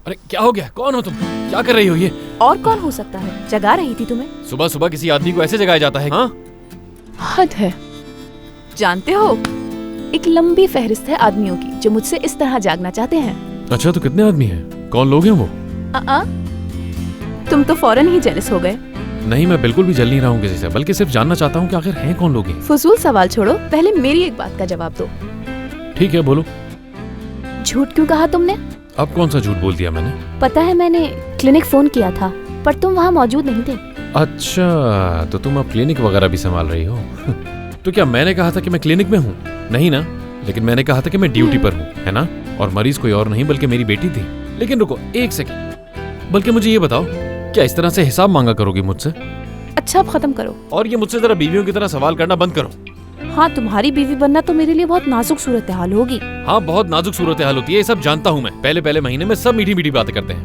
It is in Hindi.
अरे क्या हो गया? कौन हो तुम? क्या कर रही हो ये? और कौन हो सकता है? जगा रही थी तुम्हें। सुबह सुबह किसी आदमी को ऐसे जगाया जाता है? हाँ? हद है। जानते हो, एक लंबी फहरिस्त है आदमियों की जो मुझसे इस तरह जागना चाहते हैं। अच्छा, तो कितने आदमी हैं? कौन लोग हैं वो? तुम तो फौरन ही जेलस हो गए। नहीं, मैं बिल्कुल भी जल नहीं रहा हूँ किसी से, बल्कि सिर्फ जानना चाहता हूँ कि आखिर हैं कौन लोग हैं। फजूल सवाल छोड़ो, पहले मेरी एक बात का जवाब दो। ठीक है, बोलो। झूठ क्यों कहा तुमने? अब कौन सा झूठ बोल दिया मैंने? पता है, मैंने क्लिनिक फोन किया था पर तुम वहाँ मौजूद नहीं थे। अच्छा, तो तुम अब क्लिनिक वगैरह भी संभाल रही हो? तो क्या मैंने कहा था कि मैं क्लिनिक में हूँ? नहीं ना, लेकिन मैंने कहा था कि मैं ड्यूटी पर हूँ, है ना? और मरीज कोई और नहीं बल्कि मेरी बेटी थी। लेकिन रुको एक सेकंड, बल्कि मुझे ये बताओ, क्या इस तरह से हिसाब मांगा करोगी मुझसे? अच्छा, अब खत्म करो। और ये मुझसे जरा बीवियों की तरह सवाल करना बंद करो। हाँ, तुम्हारी बीवी बनना तो मेरे लिए बहुत नाजुक सूरत हाल होगी। हाँ, बहुत नाजुक सूरत हाल होती है, ये सब जानता हूँ मैं। पहले महीने में सब मीठी मीठी बातें करते हैं।